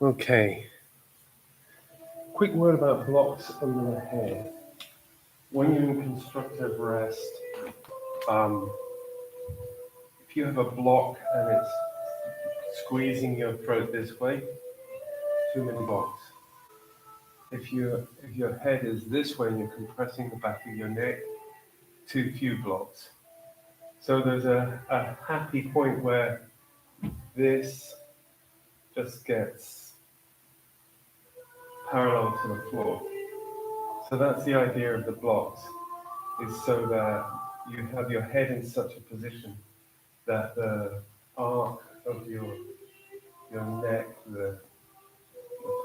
Okay. Quick word about blocks under the head. When you're in constructive rest, if you have a block and it's squeezing your throat this way, too many blocks. If your head is this way and you're compressing the back of your neck, too few blocks. So there's a happy point where this just gets parallel to the floor. So that's the idea of the blocks, is so that you have your head in such a position that the arc of your neck, the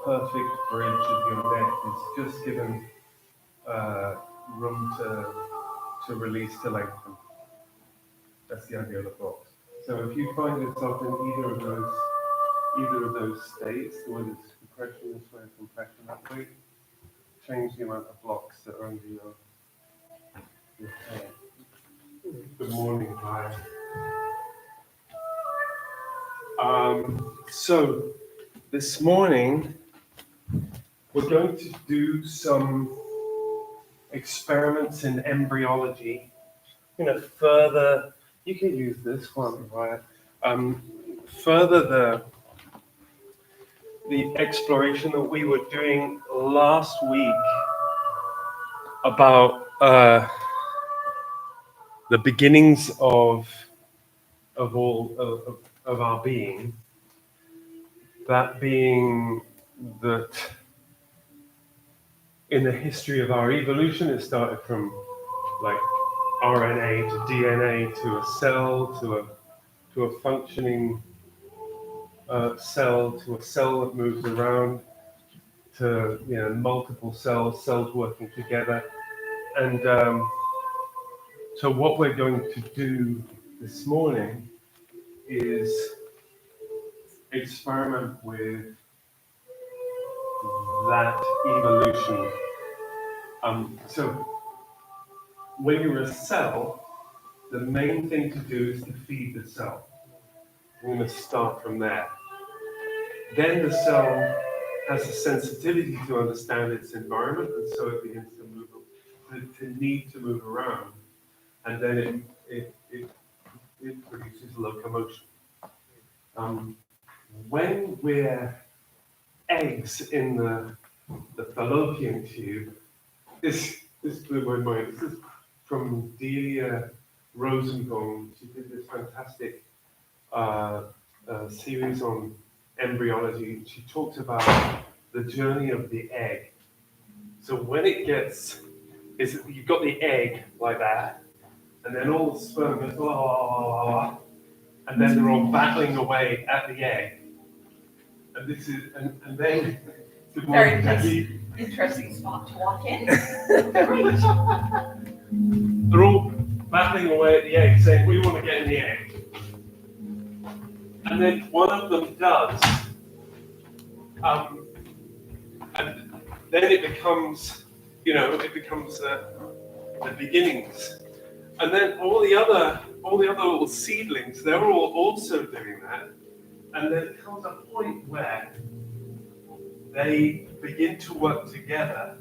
perfect bridge of your neck is just given room to release, to lengthen. That's the idea of the blocks. So if you find yourself in either of those states, whether it's compression this way, compression that way, change the amount of blocks that are under your head. Good morning, hi. So this morning we're going to do some experiments in embryology. Further, you can use this one, right? Further the exploration that we were doing last week about the beginnings of all of our being. That being that in the history of our evolution, it started from like RNA to DNA to a cell to a functioning cell to a cell that moves around to multiple cells working together, and so what we're going to do this morning is experiment with that evolution. So when you're a cell, the main thing to do is to feed the cell. We're going to start from there. Then the cell has a sensitivity to understand its environment, and so it begins to need to move around, and then it produces locomotion. When we're eggs in the fallopian tube, this blew my mind. This is from Delia Rosenbaum. She did this fantastic series on embryology. She talks about the journey of the egg. So when you've got the egg like that, and then all the sperm goes, oh, and then they're all battling away at the egg. And this is, and then very nice, interesting spot to walk in. They're all battling away at the egg, saying, we want to get in the egg. And then one of them does. And then it becomes, the beginnings. And then all the other little seedlings, they're all also doing that. And then it comes a point where they begin to work together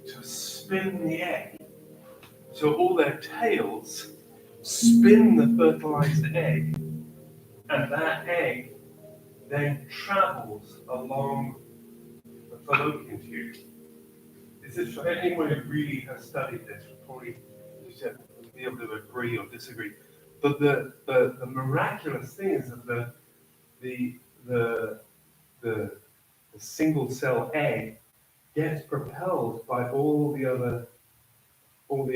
to spin the egg. So all their tails spin the fertilized egg, and that egg then travels along the fallopian tube. This is for anyone who really has studied this, probably be able to agree or disagree. But the miraculous thing is that the single cell egg gets propelled by all the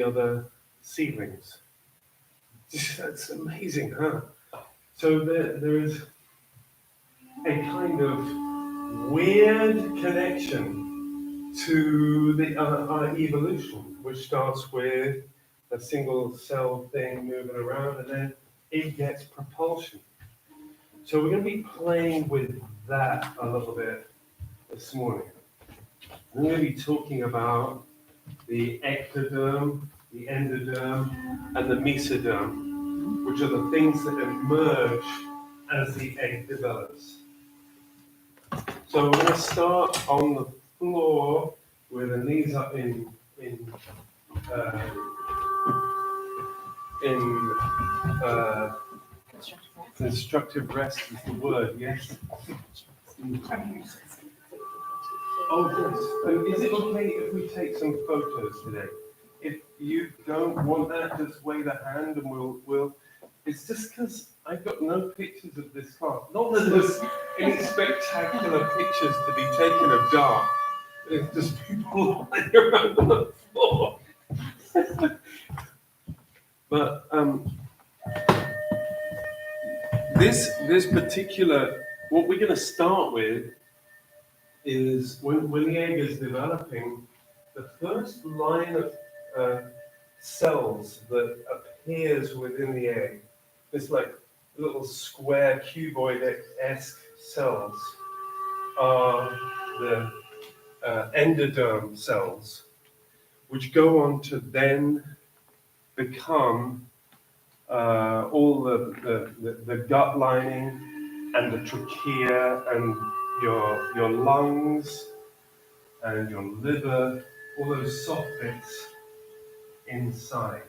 other seedlings. That's amazing, huh? So there is a kind of weird connection to our evolution, which starts with a single cell thing moving around, and then it gets propulsion. So we're going to be playing with that a little bit this morning. We're going to be talking about the ectoderm, the endoderm, and the mesoderm, which are the things that emerge as the egg develops. So we're going to start on the floor with the knees up uh, in constructive rest is the word, yes. Oh, yes. Is it okay if we take some photos today? If you don't want that, just wave a hand and we'll. It's just because I've got no pictures of this car. Not that there's any spectacular pictures to be taken of Dark. It's just people lying around on the floor. But this particular, what we're going to start with is when the egg is developing, the first line of cells that appears within the egg, it's like little square cuboid-esque cells, are the endoderm cells, which go on to then become all the gut lining and the trachea and your lungs and your liver, all those soft bits inside.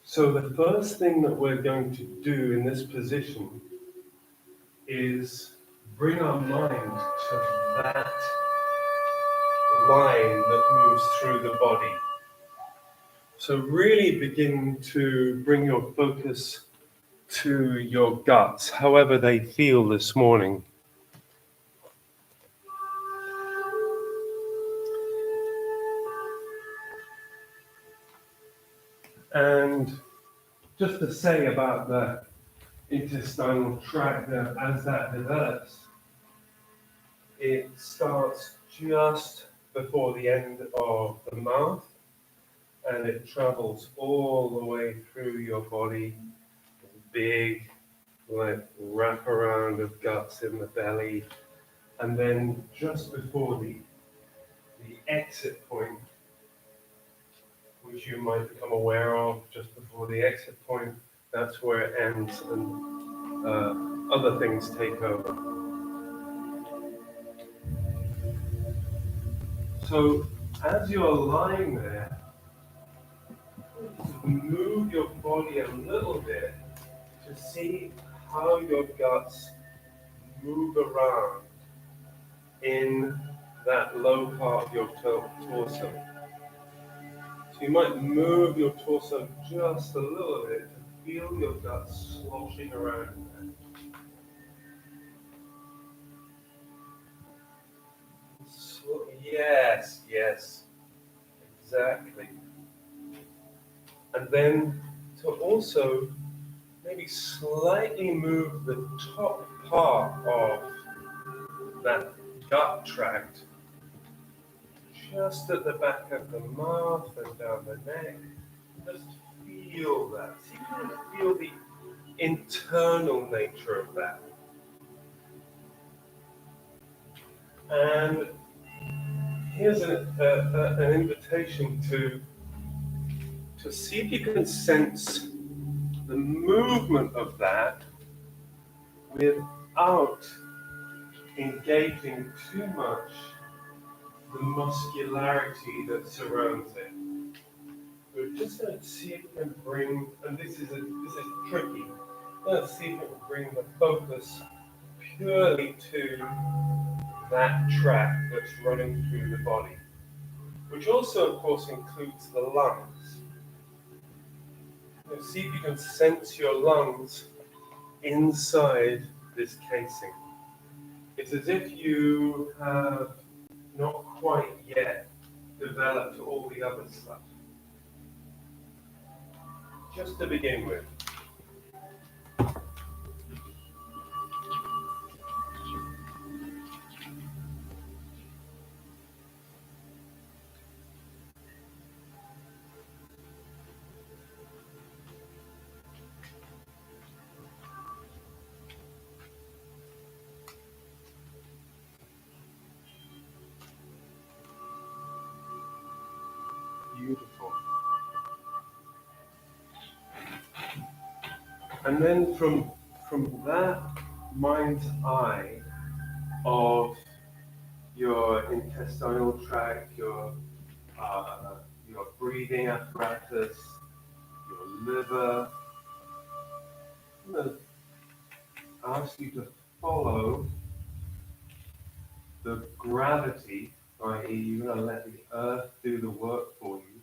So the first thing that we're going to do in this position is bring our mind to that line that moves through the body. So really begin to bring your focus to your guts, however they feel this morning. And just to say about the intestinal tract, that as that develops, it starts just before the end of the mouth, and it travels all the way through your body, big, like wraparound of guts in the belly, and then just before the exit point, which you might become aware of just before the exit point, that's where it ends and other things take over. So as you're lying there, move your body a little bit to see how your guts move around in that low part of your torso. So you might move your torso just a little bit to feel your guts sloshing around there. Yes, yes, exactly. And then to also maybe slightly move the top part of that gut tract just at the back of the mouth and down the neck. Just feel that. So you kind of feel the internal nature of that. And here's an invitation to see if you can sense the movement of that without engaging too much the muscularity that surrounds it. We're just going to see if we can bring, and this is tricky. Let's see if we can bring the focus purely to that tract that's running through the body, which also, of course, includes the lungs. Now, see if you can sense your lungs inside this casing. It's as if you have not quite yet developed all the other stuff. Just to begin with. Beautiful. And then from that mind's eye, of your intestinal tract, your breathing apparatus, your liver. I'm going to ask you to follow the gravity, i.e. you're going to let the earth do the work for you,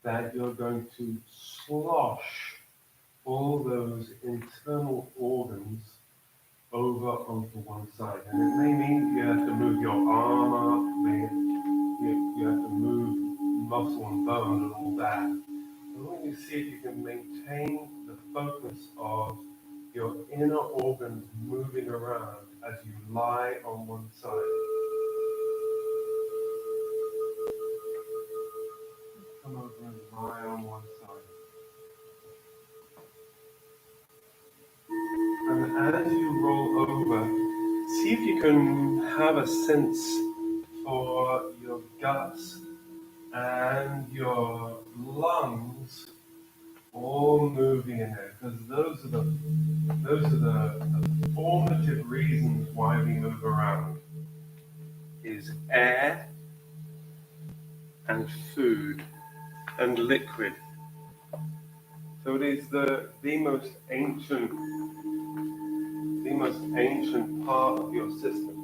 that you're going to slosh all those internal organs over onto one side. And it may mean you have to move your arm up, you have to move muscle and bone and all that. I want you to see if you can maintain the focus of your inner organs moving around as you lie on one side. Come over and lie on one side. And as you roll over, see if you can have a sense for your guts and your lungs all moving in there, because those are the formative reasons why we move around. Is air and food and liquid. So it is the most ancient part of your system.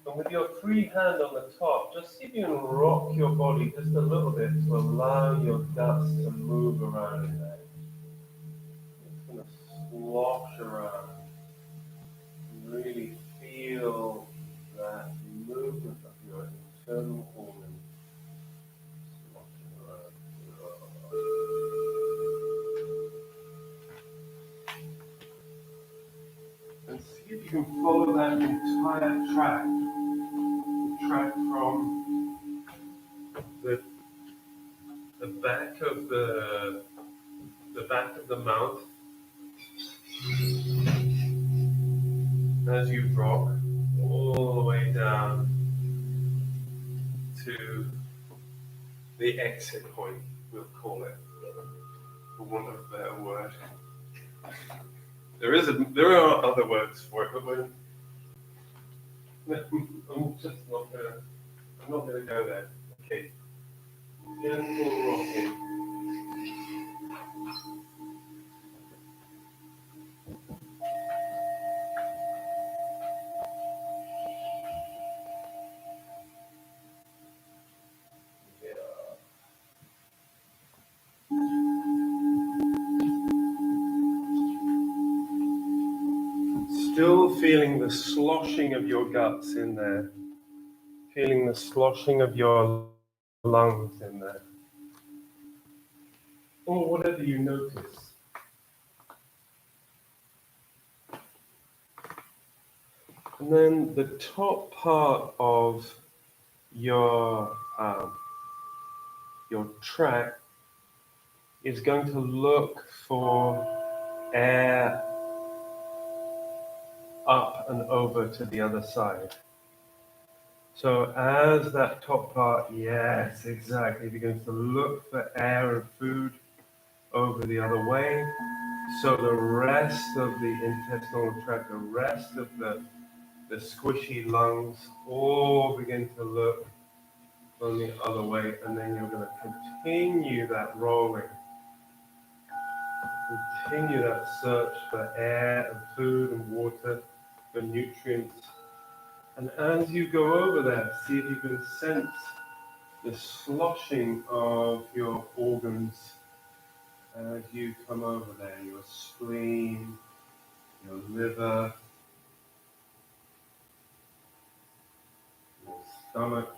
And with your free hand on the top, just see if you can rock your body just a little bit to allow your guts to move around in there. It's going to slosh around and really feel that movement of your internal organs sloshing around. And see if you can follow that entire track from the back of the mouth as you rock all the way down to the exit point, we'll call it, for want of a better word. There are other words for it, but I'm not gonna go there. Okay. Gentle rocking. Still feeling the sloshing of your guts in there. Feeling the sloshing of your lungs in there. Or whatever you notice. And then the top part of your track is going to look for air up and over to the other side. So as that top part, yes, exactly, begins to look for air and food over the other way. So the rest of the intestinal tract, the rest of the squishy lungs all begin to look on the other way, and then you're going to continue that rolling. Continue that search for air and food and water, for nutrients. And as you go over there, see if you can sense the sloshing of your organs as you come over there. Your spleen, your liver, your stomach,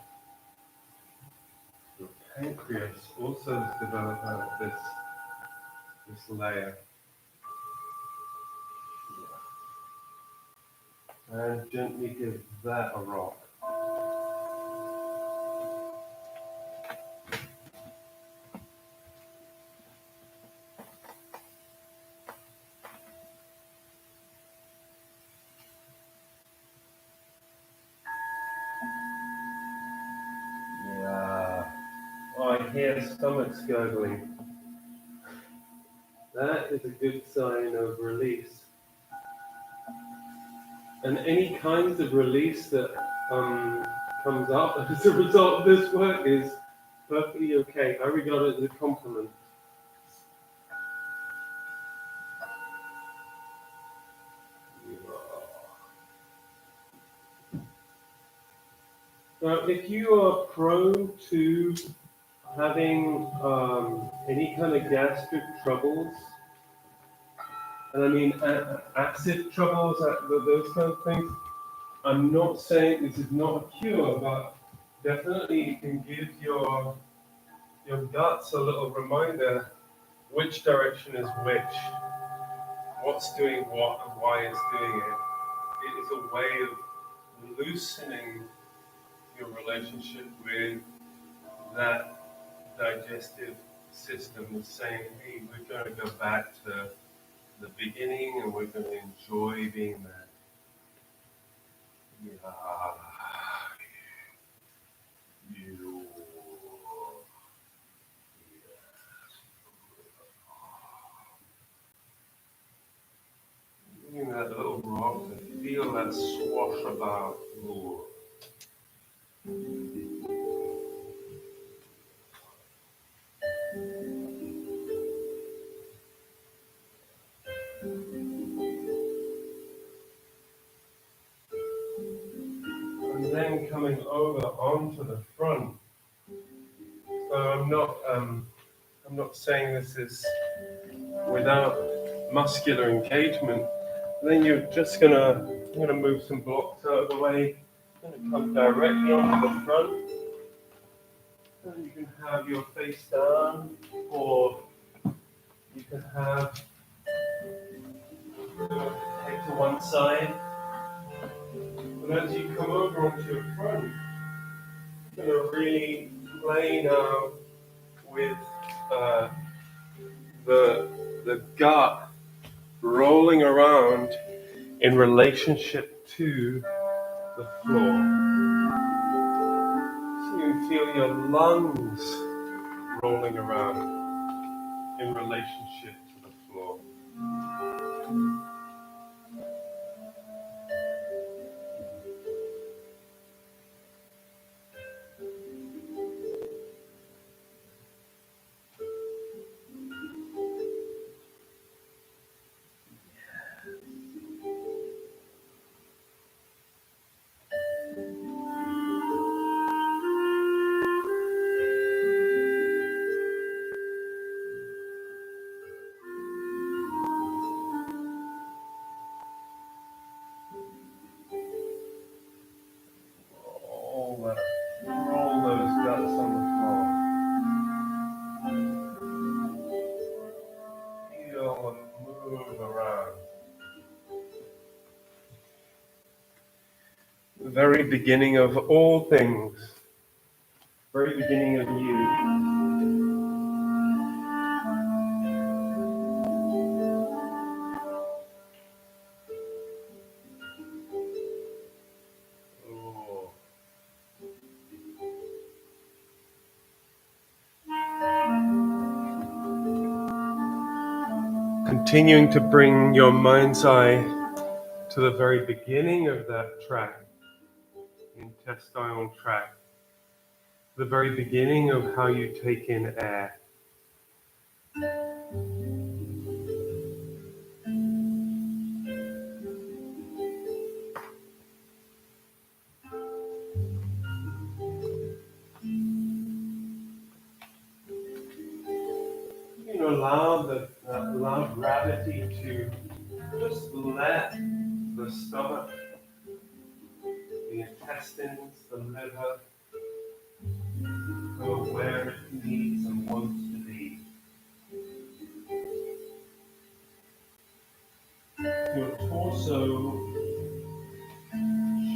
your pancreas also has developed out of this layer. And gently give that a rock. Yeah. Oh, I hear stomachs gurgling. that is a good sign of release. And any kinds of release that comes up as a result of this work is perfectly okay. I regard it as a compliment. Now, if you are prone to having any kind of gastric troubles, and I mean acid troubles, those kind of things, I'm not saying this is not a cure, but definitely you can give your guts a little reminder which direction is which, what's doing what, and why it's doing it. It is a way of loosening your relationship with that digestive system, is saying, hey, we're going to go back to the beginning and we're going to enjoy being there. Yeah. You. Give that little rock and feel that swash about. Ooh. And then coming over onto the front. So I'm not saying this is without muscular engagement. Then you're just gonna move some blocks out of the way. Gonna come directly onto the front. And you can have your face down, or you can have head to one side. And as you come over onto your front, you're gonna really play now with the gut rolling around in relationship to the floor. So you can feel your lungs rolling around in relationship to the floor. Roll those guts on the floor. Feel them move around. The very beginning of all things. Very beginning of you. Continuing to bring your mind's eye to the very beginning of that tract, the intestinal tract, the very beginning of how you take in air. You can allow gravity to just let the stomach, the intestines, the liver go where it needs and wants to be. Your torso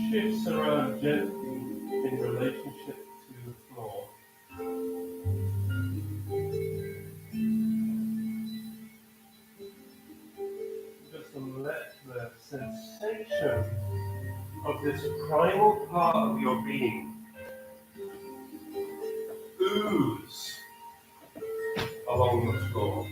shifts around gently in relationship to the floor. Just let the sensation of this primal part of your being ooze along the floor.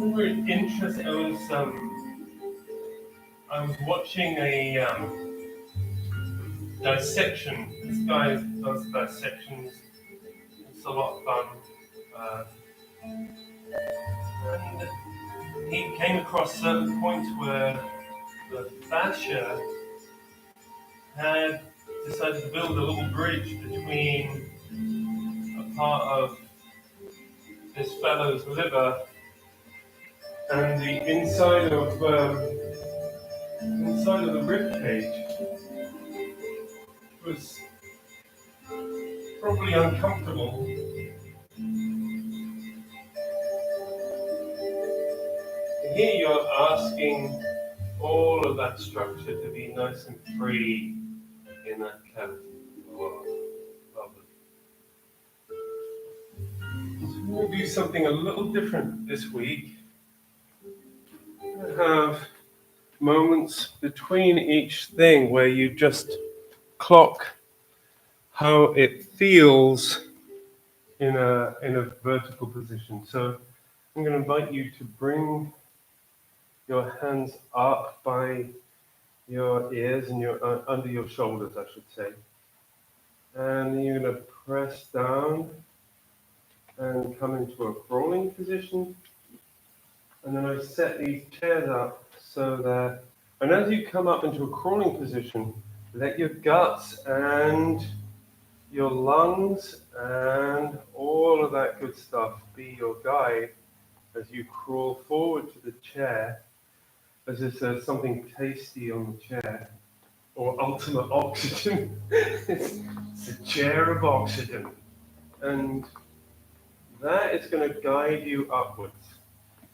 Very interesting. I was watching a dissection. This guy does dissections. It's a lot of fun. Uh, and he came across certain points where the fascia had decided to build a little bridge between a part of this fellow's liver and the inside of the rib cage. It was probably uncomfortable. Here you're asking all of that structure to be nice and free in that cavity. Wow, lovely. So we'll do something a little different this week. We'll have moments between each thing where you just clock how it feels in a vertical position. So I'm going to invite you to bring your hands up by your ears and your under your shoulders, I should say. And you're going to press down and come into a crawling position. And then I set these chairs up so that, and as you come up into a crawling position, let your guts and your lungs and all of that good stuff be your guide as you crawl forward to the chair, as if there's something tasty on the chair, or ultimate oxygen. It's a chair of oxygen. And that is going to guide you upwards,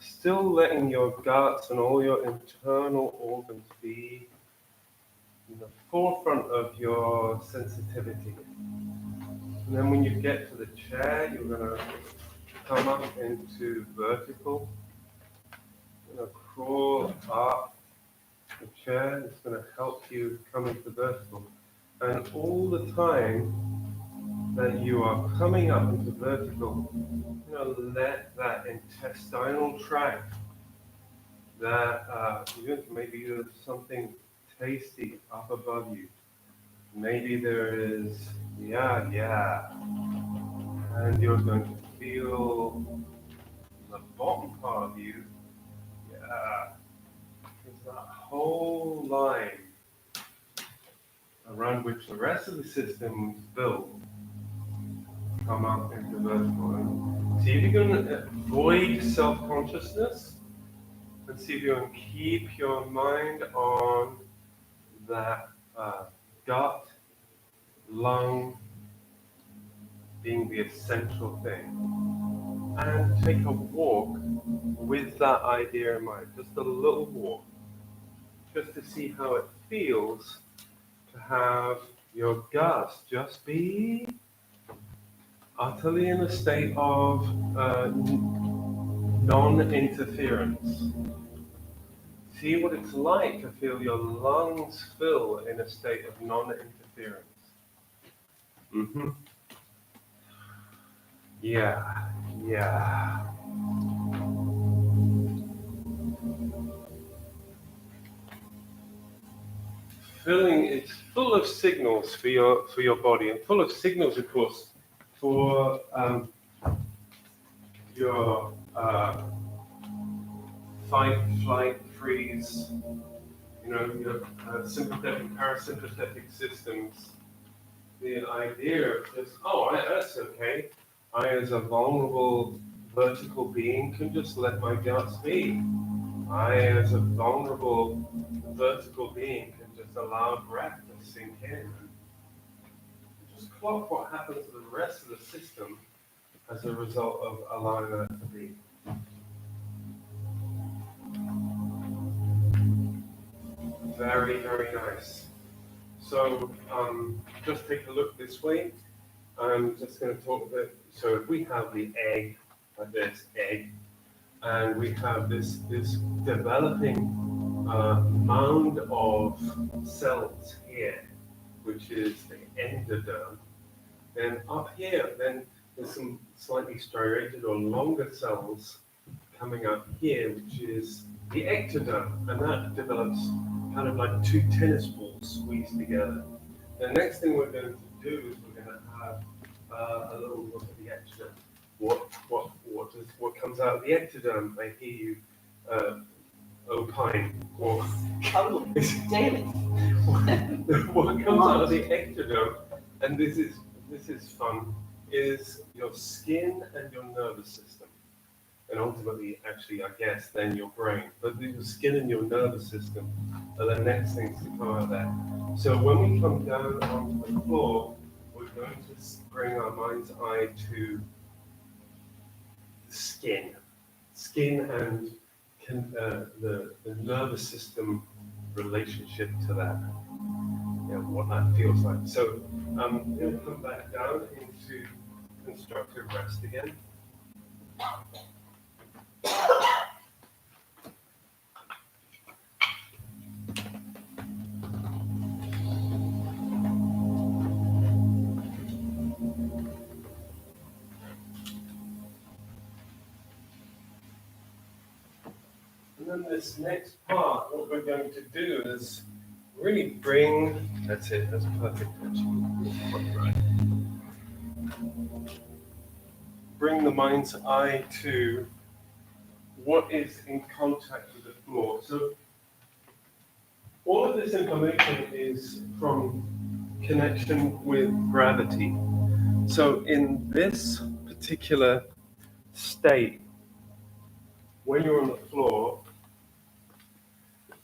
still letting your guts and all your internal organs be in the forefront of your sensitivity. And then when you get to the chair, you're going to come up into vertical. You're going to crawl up the chair. It's going to help you come into vertical. And all the time that you are coming up into vertical, let that intestinal tract, that maybe there's something tasty up above you. Maybe there is, yeah. And you're going to feel the bottom part of you, yeah. There's that whole line around which the rest of the system is built. Come up into vertical. And see if you can avoid self-consciousness, and see if you can keep your mind on that gut, lung being the essential thing. And take a walk with that idea in mind, just a little walk, just to see how it feels to have your guts just be utterly in a state of non-interference. See what it's like to feel your lungs fill in a state of non-interference. Mm-hmm. Yeah. It's full of signals for your body, and full of signals, of course, for your fight, flight, freeze, your sympathetic, parasympathetic systems. The idea of just, that's okay. I, as a vulnerable vertical being, can just let my guts be. I, as a vulnerable vertical being, can just allow breath to sink in. Just clock what happens to the rest of the system as a result of allowing that to be. Very, very nice. So just take a look this way. I'm just going to talk a bit. So if we have the egg, like this egg, and we have this developing mound of cells here, which is the endoderm, then up here, then there's some slightly striated or longer cells coming up here, which is the ectoderm, and that develops kind of like two tennis balls squeezed together. The next thing we're going to do is we're going to have a little look at the ectoderm. What comes out of the ectoderm? I hear you opine. Or Totally. Daily. what comes out of the ectoderm, and this is fun, is your skin and your nervous system. And ultimately, actually, I guess, then your brain. But your skin and your nervous system are the next things to come out of there. So when we come down onto the floor, we're going to bring our mind's eye to the skin and the nervous system relationship to that. Yeah, what that feels like. So I'm going to come back down into constructive rest again. And then this next part, what we're going to do is really bring, that's it, that's perfect. Right. Bring the mind's eye to what is in contact with the floor. So all of this information is from connection with gravity. So in this particular state, when you're on the floor,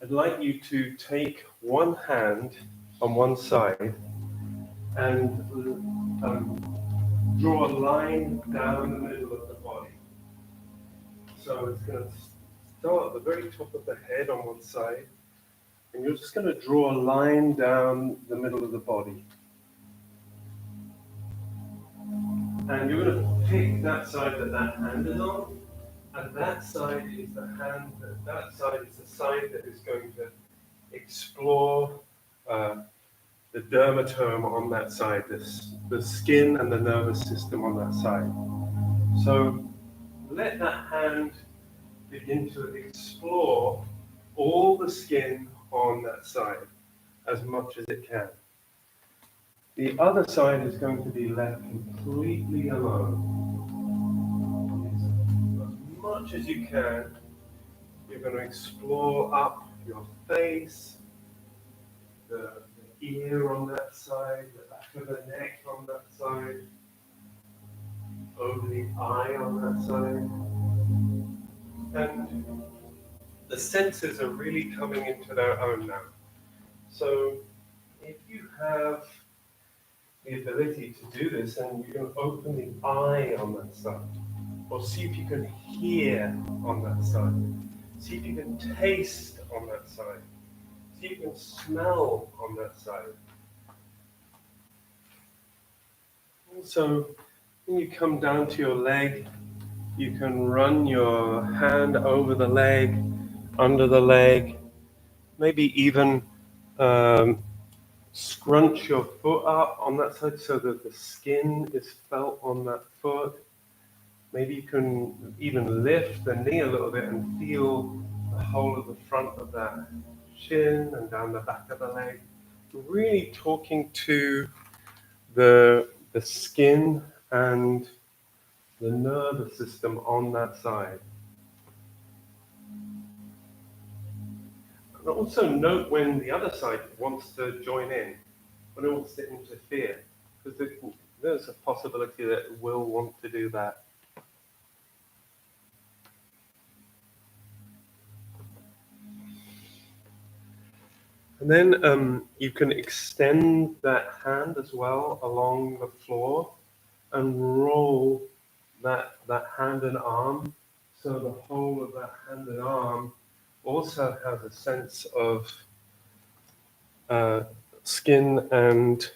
I'd like you to take one hand on one side and draw a line down the middle of the body. So it's going to start at the very top of the head on one side, and you're just going to draw a line down the middle of the body. And you're going to pick that side that hand is on, and that side is the side that is going to explore the dermatome on that side, the skin and the nervous system on that side. So let that hand begin to explore all the skin on that side as much as it can. The other side is going to be left completely alone. As much as you can, you're going to explore up your face, the ear on that side, the back of the neck on that side, over the eye on that side. And the senses are really coming into their own now. So if you have the ability to do this, and you can open the eye on that side, or see if you can hear on that side, see if you can taste on that side, see if you can smell on that side. Also, when you come down to your leg, you can run your hand over the leg, under the leg, maybe even scrunch your foot up on that side so that the skin is felt on that foot. Maybe you can even lift the knee a little bit and feel the whole of the front of that shin and down the back of the leg. Really talking to the skin and the nervous system on that side. And also note when the other side wants to join in, when it wants to interfere, because there's a possibility that it will want to do that. And then you can extend that hand as well along the floor and roll that hand and arm, so the whole of that hand and arm also has a sense of skin and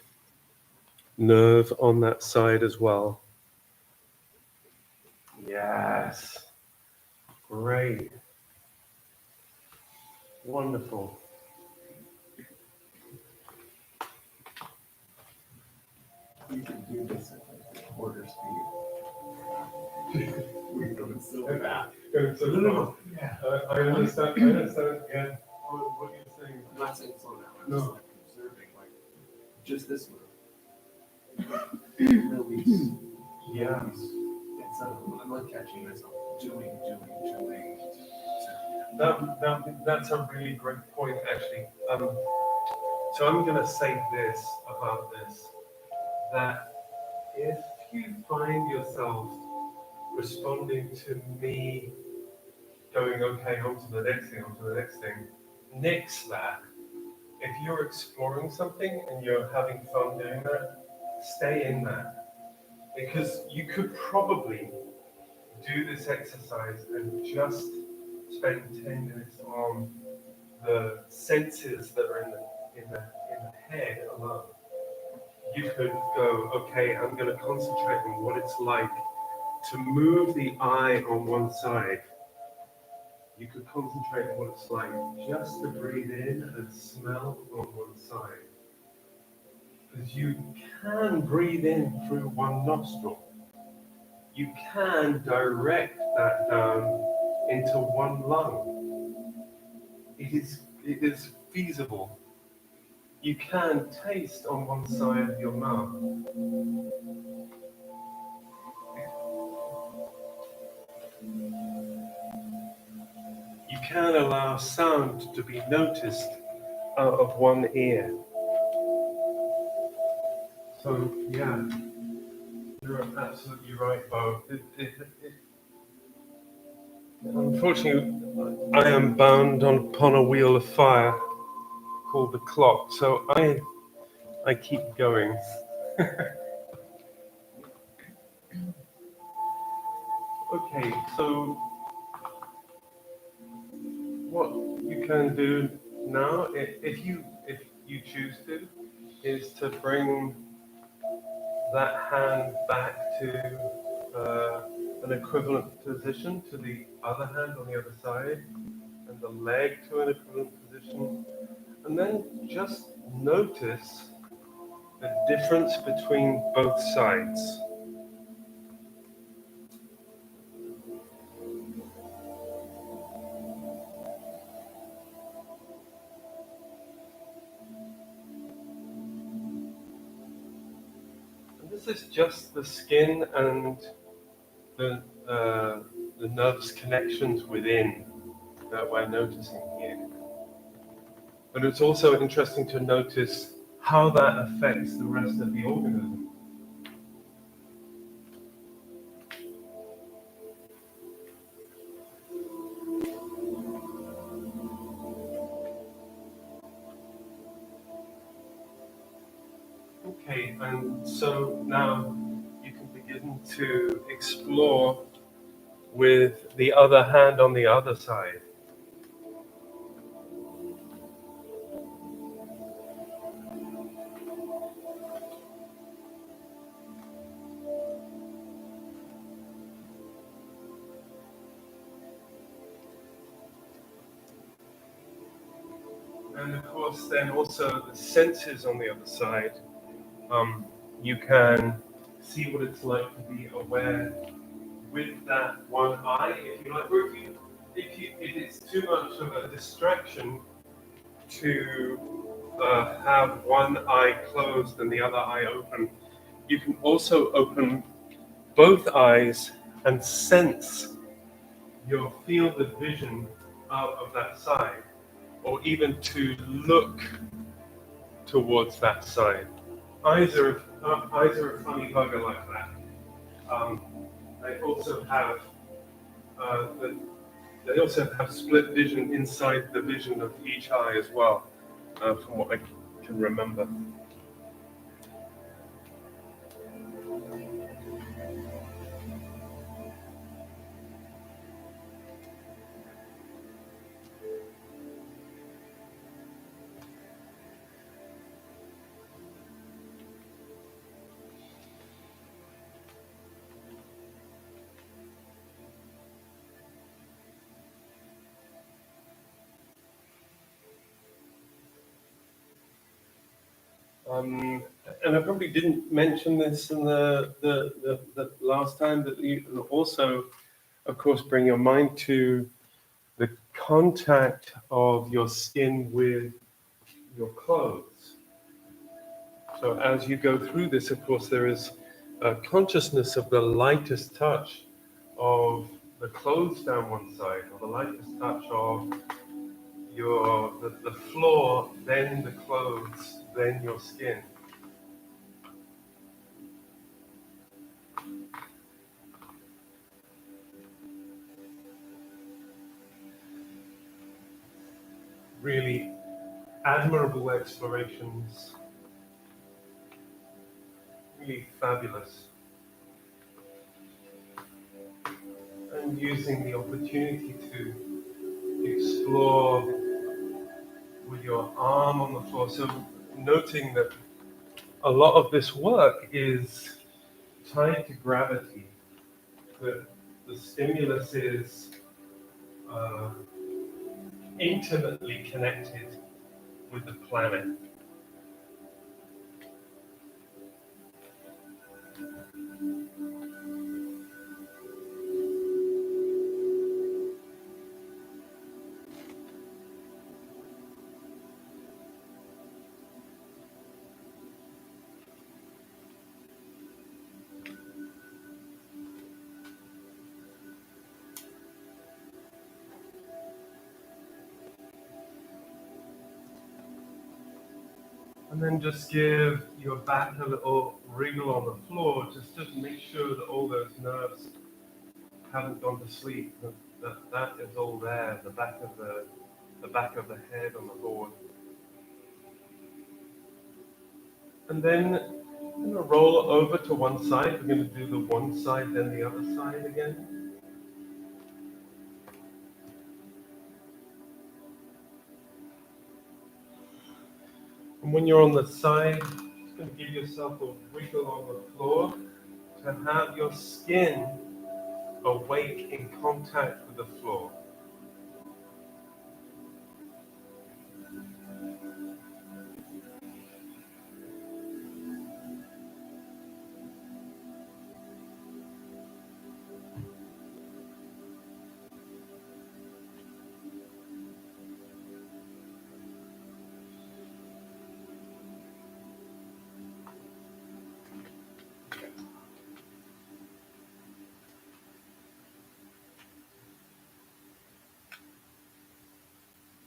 nerve on that side as well. Yes. Great. Wonderful. You can do this at like a quarter speed. We're going so fast. Going so fast. Yeah. I understand. I understand. Yeah. What you're saying. I'm not saying slow down. I'm No. just like observing, like just this move. Release. Yeah. Release. Instead of I'm like catching myself doing. That's a really great point, actually. So I'm going to say this about this, that if you find yourself responding to me going, okay, on to the next thing, nix that. If you're exploring something and you're having fun doing that, stay in that. Because you could probably do this exercise and just spend 10 minutes on the senses that are in the head alone. You could go, okay, I'm going to concentrate on what it's like to move the eye on one side. You could concentrate on what it's like just to breathe in and smell on one side. Because you can breathe in through one nostril. You can direct that down into one lung. It is feasible. You can taste on one side of your mouth. You can allow sound to be noticed out of one ear. So, yeah, you're absolutely right, Bo. Unfortunately, I am bound upon a wheel of fire called the clock, so I keep going. Okay, so what you can do now, if you choose to, is to bring that hand back to an equivalent position to the other hand on the other side, and the leg to an equivalent position, and then just notice the difference between both sides. And this is just the skin and the nervous connections within that we're noticing here. But it's also interesting to notice how that affects the rest of the organism. Okay, and so now you can begin to explore with the other hand on the other side. And of course, then also the senses on the other side. You can see what it's like to be aware with that one eye, if you like. Or if it's too much of a distraction to have one eye closed and the other eye open, you can also open both eyes and sense your field of vision out of that side, or even to look towards that side. Eyes are a funny bugger like that. They also have uh, the, they also have split vision inside the vision of each eye as well, from what I can remember. and I probably didn't mention this in the last time, that you can also, of course, bring your mind to the contact of your skin with your clothes. So as you go through this, of course, there is a consciousness of the lightest touch of the clothes down one side, or the lightest touch of the floor, then the clothes, then your skin. Really admirable explorations, really fabulous. And using the opportunity to explore with your arm on the floor. So noting that a lot of this work is tied to gravity, that the stimulus is uh, intimately connected with the planet. And then just give your back a little wriggle on the floor, just to make sure that all those nerves haven't gone to sleep. That is all there, the back of the head on the board. And then I'm going to roll over to one side. We're going to do the one side, then the other side again. And when you're on the side, just going to give yourself a wiggle on the floor to have your skin awake in contact with the floor.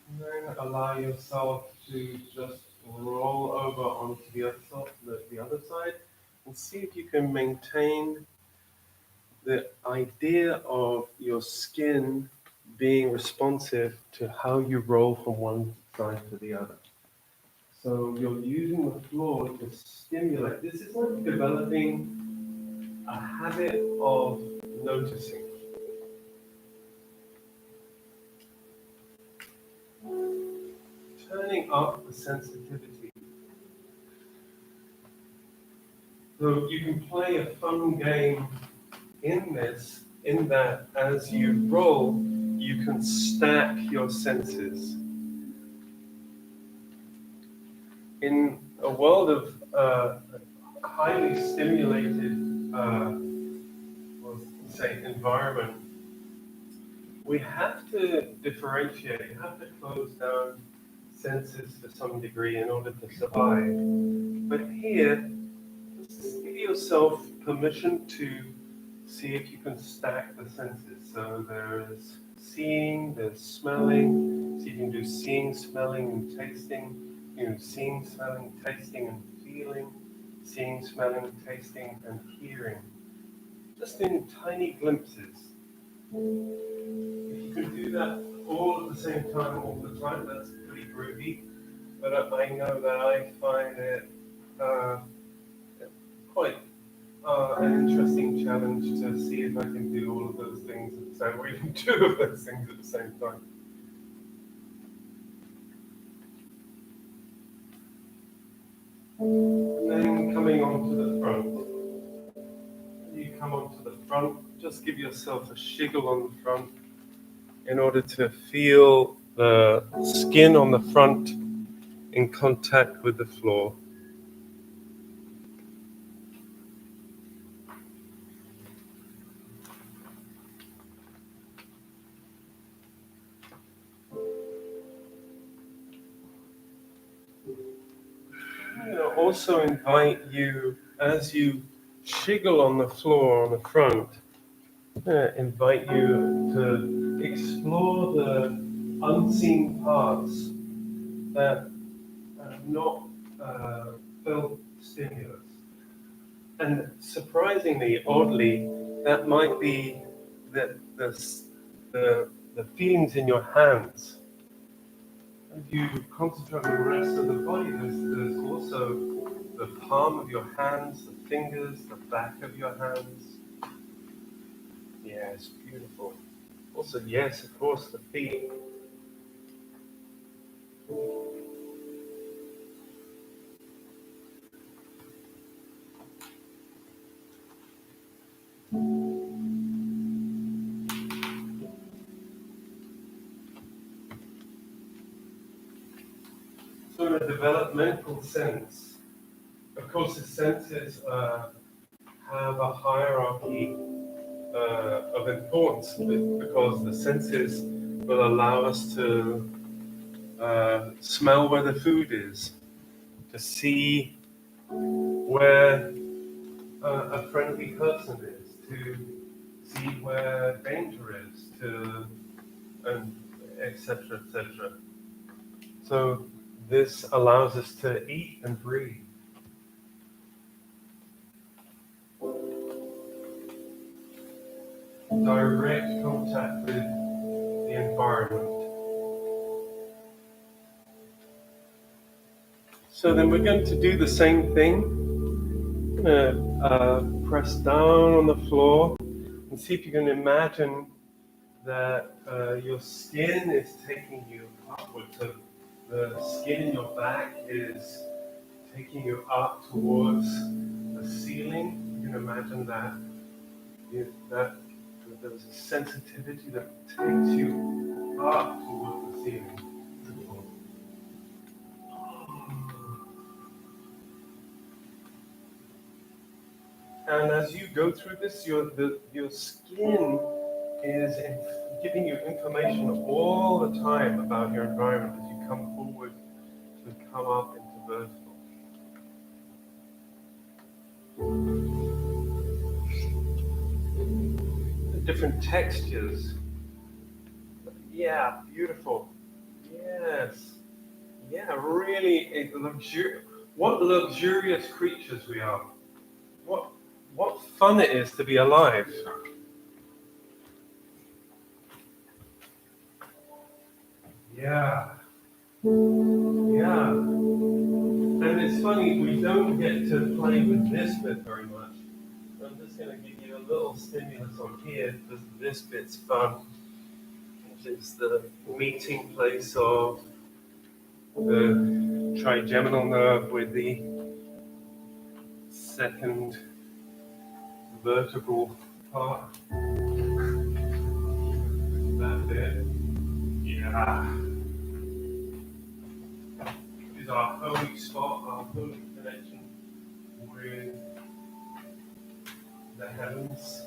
And then allow yourself to just roll over onto the other side, and see if you can maintain the idea of your skin being responsive to how you roll from one side to the other. So you're using the floor to stimulate. This is like developing a habit of noticing. Turning up the sensitivity. So you can play a fun game in that as you roll, you can stack your senses. In a world of highly stimulated, environment, we have to differentiate, we have to close down senses to some degree in order to survive. But here, just give yourself permission to see if you can stack the senses. So there's seeing, there's smelling, so you can do seeing, smelling, and tasting. Seeing, smelling, tasting, and feeling. Seeing, smelling, tasting, and hearing. Just in tiny glimpses. If you can do that all at the same time, all the time, that's pretty groovy. But I know that I find it quite an interesting challenge to see if I can do all of those things at the same, or even two of those things at the same time. Then coming onto the front. You come onto the front, just give yourself a shiggle on the front in order to feel the skin on the front in contact with the floor. also invite you, as you chiggle on the floor on the front, invite you to explore the unseen parts that have not felt stimulus. And surprisingly, oddly, that might be the feelings in your hands. As you concentrate on the rest of the body, there's also the palm of your hands, the fingers, the back of your hands. Yes, beautiful. Also, yes, of course, the feet. So in a developmental sense, of course, the senses have a hierarchy of importance because the senses will allow us to smell where the food is, to see where a friendly person is, to see where danger is, and etc. etc. So this allows us to eat and breathe. Direct contact with the environment. So then we're going to do the same thing. I'm going to press down on the floor and see if you can imagine that your skin is taking you upwards. So the skin in your back is taking you up towards the ceiling. You can imagine that there's a sensitivity that takes you up towards the ceiling. And as you go through this, your skin is giving you information all the time about your environment as you come forward to come up into vertical. The different textures. Yeah, beautiful. Yes. Yeah, really what luxurious creatures we are. What fun it is to be alive. Yeah. Yeah. And it's funny, we don't get to play with this bit very much. I'm just going to give you a little stimulus on here because this bit's fun. Which is the meeting place of the trigeminal nerve with the second vertebral part. That bit. Yeah. Is our holy spot, our holy connection with the heavens.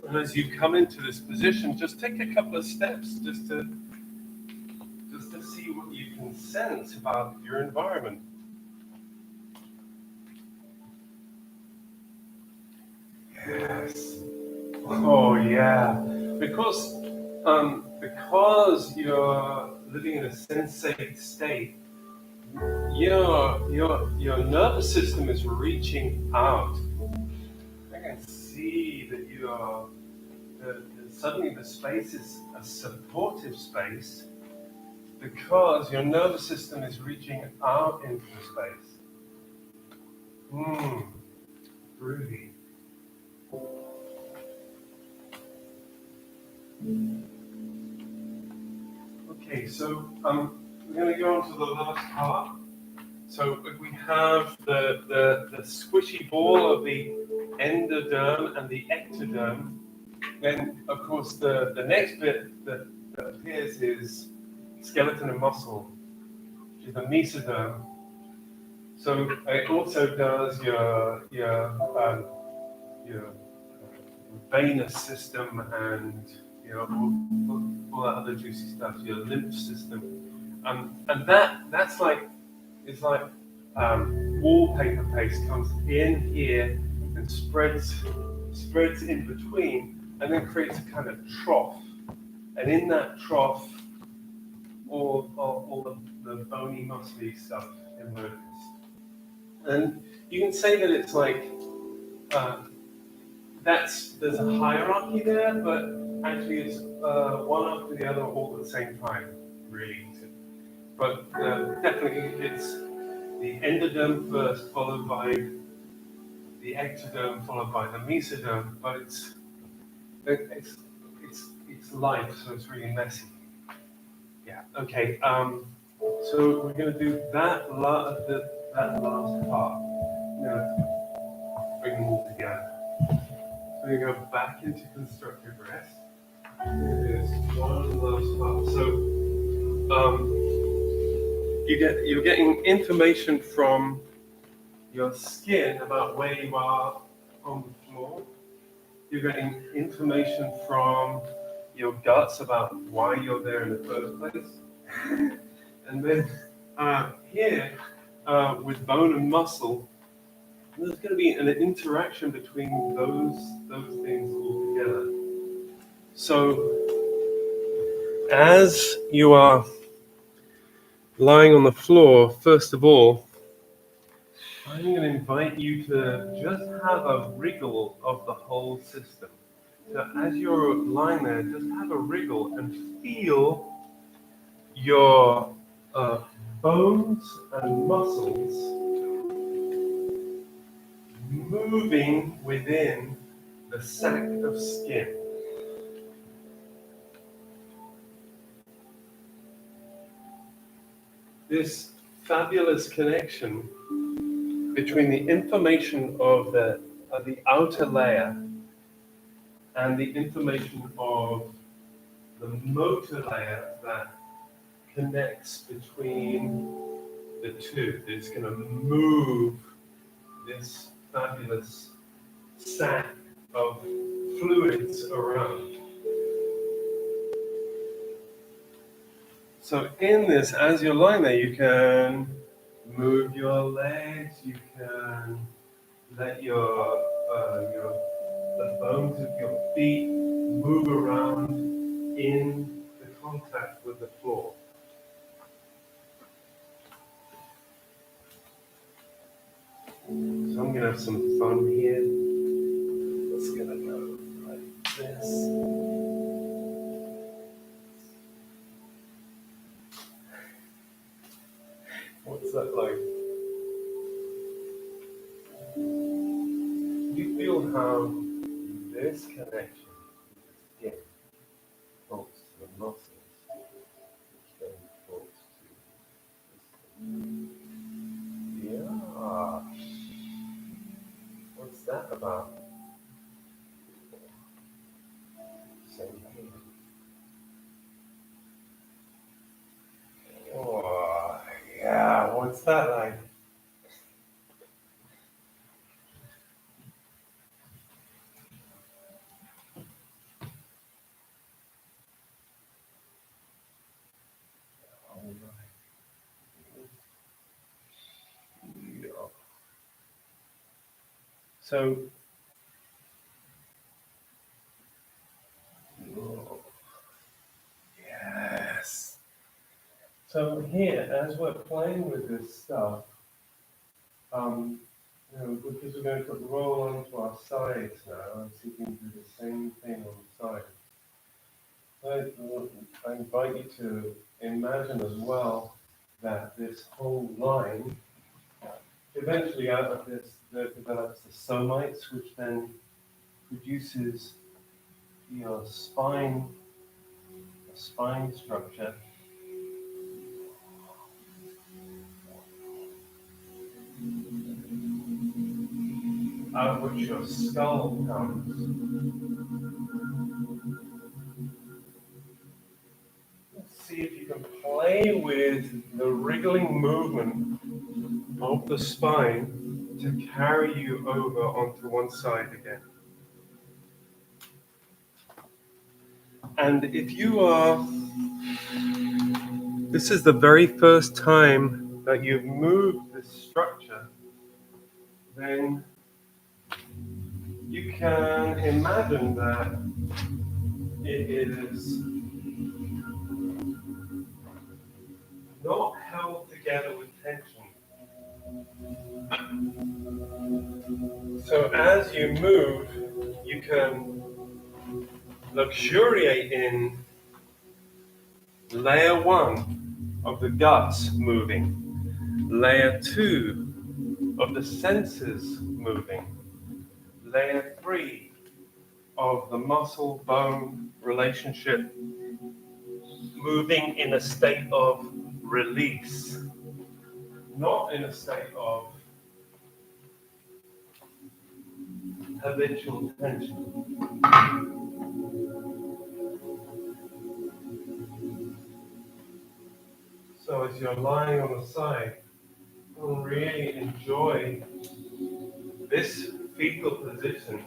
And as you come into this position, just take a couple of steps just to see what you can sense about your environment. Yes. Oh yeah. Because you're living in a sensate state, your nervous system is reaching out. I can see that you are. Suddenly, the space is a supportive space because your nervous system is reaching out into the space. Groovy. Okay, so we're going to go on to the last part. So we have the squishy ball of the endoderm and the ectoderm. Then, of course, the next bit that appears is skeleton and muscle, which is the mesoderm. So it also does your venous system and all that other juicy stuff, your lymph system, and that's like it's like wallpaper paste comes in here and spreads in between, and then creates a kind of trough, and in that trough, all the bony, muscly stuff emerges, and you can say that it's like. There's a hierarchy there, but actually it's one after the other all at the same time, really. But definitely it's the endoderm first, followed by the ectoderm, followed by the mesoderm. But it's life, so it's really messy. Yeah. Okay. So we're going to do that last part. I'm going to bring them all together. So you go back into constructive rest. There's one last part. So you're getting information from your skin about where you are on the floor. You're getting information from your guts about why you're there in the first place. And then here, with bone and muscle, there's going to be an interaction between those things all together. So, as you are lying on the floor, first of all, I'm going to invite you to just have a wriggle of the whole system. So, as you're lying there, just have a wriggle and feel your bones and muscles moving within the sac of skin. This fabulous connection between the information of the outer layer and the information of the motor layer that connects between the two. It's going to move this fabulous sack of fluids around. So in this, as you're lying there, you can move your legs, you can let the bones of your feet move around in the contact with the floor. So I'm going to have some fun here. It's going to go like this. What's that like? You feel how this connection with the skin talks to the muscles, which then talks to the yeah. What's that about? Same here. Oh, yeah. What's that like? All right. Yeah. So, oh, yes. So here, as we're playing with this stuff, because we're going to roll onto our sides now, and see if we can do the same thing on the side. I invite you to imagine as well that this whole line, eventually out of this, develops the somites, which then produces your spine structure. Out of which your skull comes. Let's see if you can play with the wriggling movement of the spine to carry you over onto one side again. And if you are, this is the very first time that you've moved this structure, then you can imagine that it is not held together with tension. So as you move, you can luxuriate in layer 1 of the guts moving, layer 2 of the senses moving, layer 3 of the muscle-bone relationship moving in a state of release, not in a state of habitual tension. So as you're lying on the side, you'll really enjoy this fetal position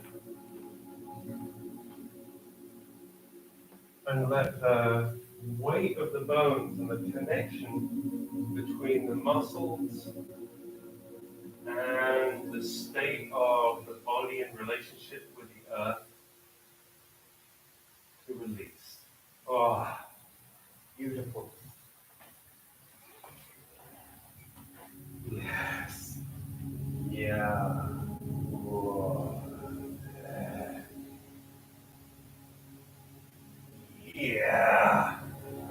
and let the weight of the bones and the connection between the muscles and the state of the body in relationship with the earth to release. Oh, beautiful. Yes. Yeah. Whoa. Yeah.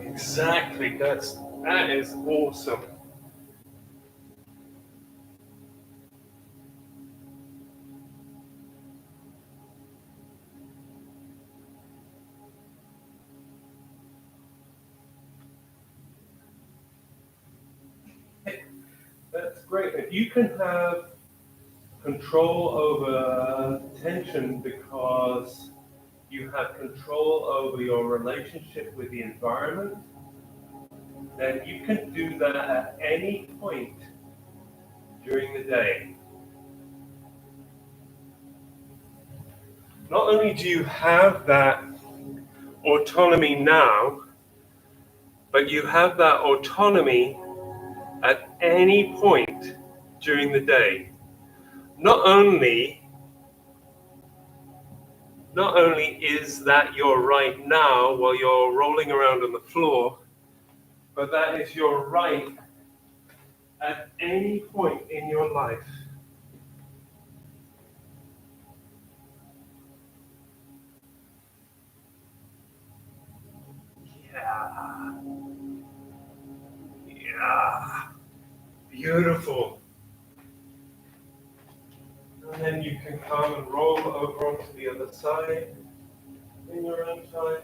Exactly. That is awesome. That's great. If you can have control over tension because you have control over your relationship with the environment, then you can do that at any point during the day. Not only do you have that autonomy now, but you have that autonomy at any point during the day. Not only is that your right now while you're rolling around on the floor, but that is your right at any point in your life. Yeah. Yeah. Beautiful. And then you can come and roll over onto the other side in your own time.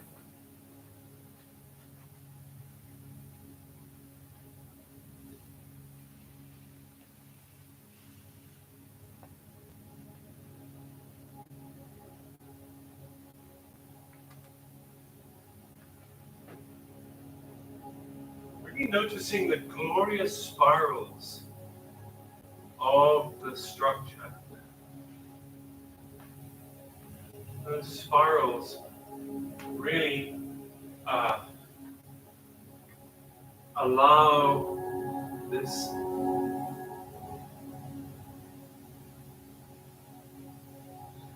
Really noticing the glorious spirals of the structure. Those spirals really allow this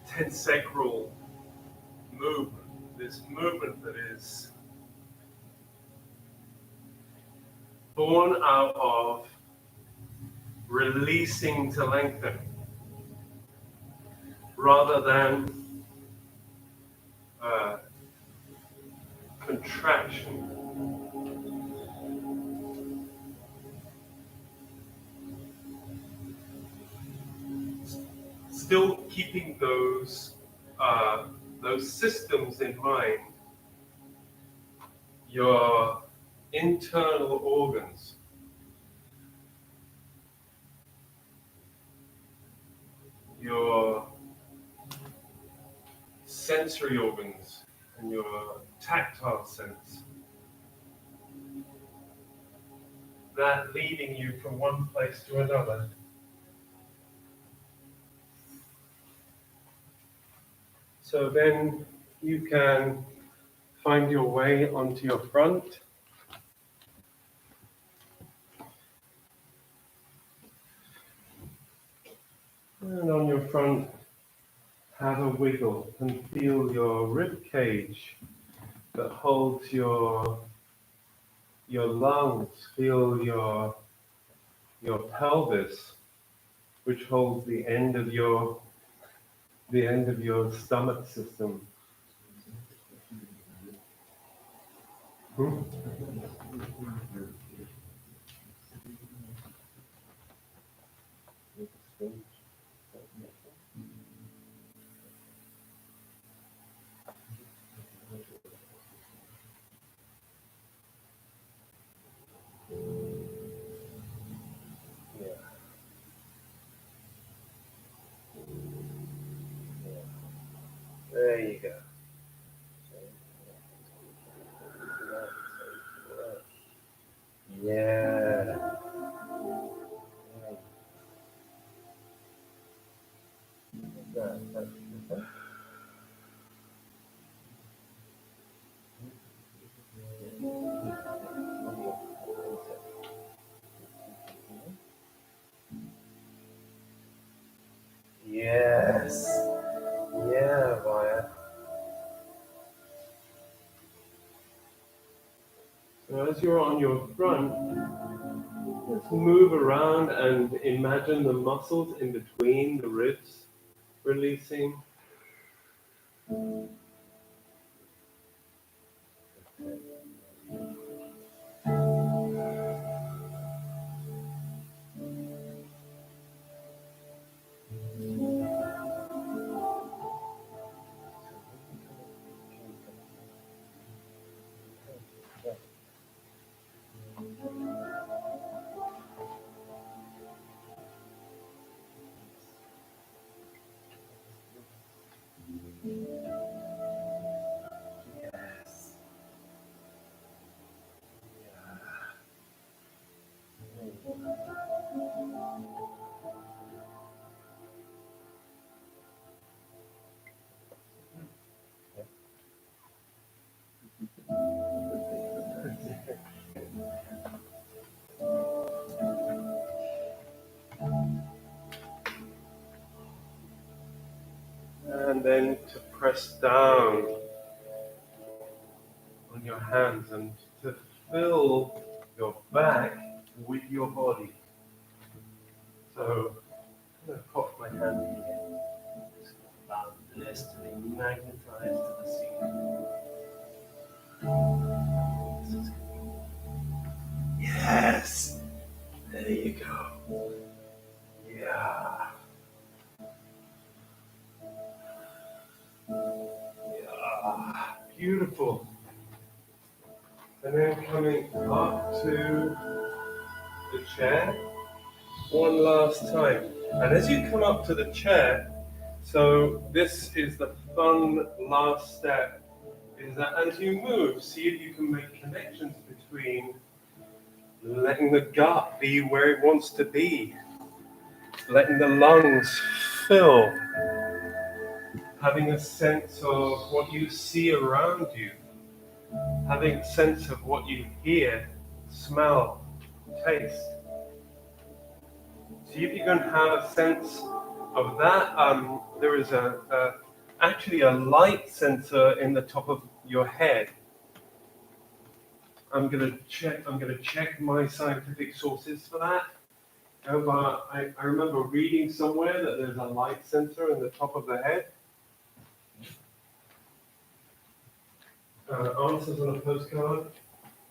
tensacral movement, this movement that is born out of releasing to lengthen rather than contraction. Still keeping those systems in mind, your internal organs, your sensory organs, and your tactile sense, that leading you from one place to another. So then you can find your way onto your front. And on your front, have a wiggle and feel your rib cage that holds your lungs. Feel your pelvis, which holds the end of your stomach system. Hmm? Yeah. There you go. Yeah. Yes. Yeah, Maya. So as you're on your front, let's move around and imagine the muscles in between the ribs releasing. Yes. And then to press down on your hands and to fill your back with your body. So I'm going to pop my hand here. Just allow this to be magnetized to the ceiling. Yes! There you go. Yeah. Yeah. Beautiful. And then coming up to the chair one last time. And as you come up to the chair, so this is the fun last step, is that as you move, see if you can make connections between letting the gut be where it wants to be, letting the lungs fill, having a sense of what you see around you, having a sense of what you hear, smell, taste. See if you can have a sense of that. There is actually a light sensor in the top of your head. I'm gonna check my scientific sources for that. But I remember reading somewhere that there's a light sensor in the top of the head. Answers on a postcard.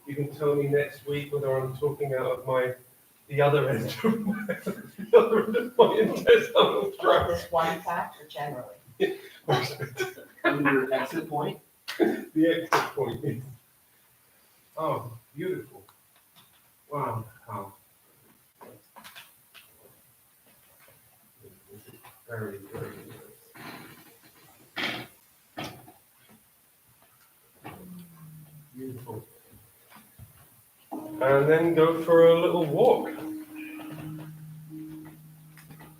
You can tell me next week whether I'm talking out of the other end of my intestinal tract. This one fact or generally? Under exit point. The exit point is. Oh, beautiful. Wow. How. Very, very nice. Beautiful. And then go for a little walk.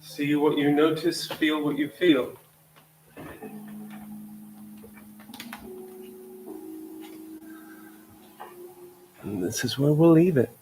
See what you notice, feel what you feel. And this is where we'll leave it.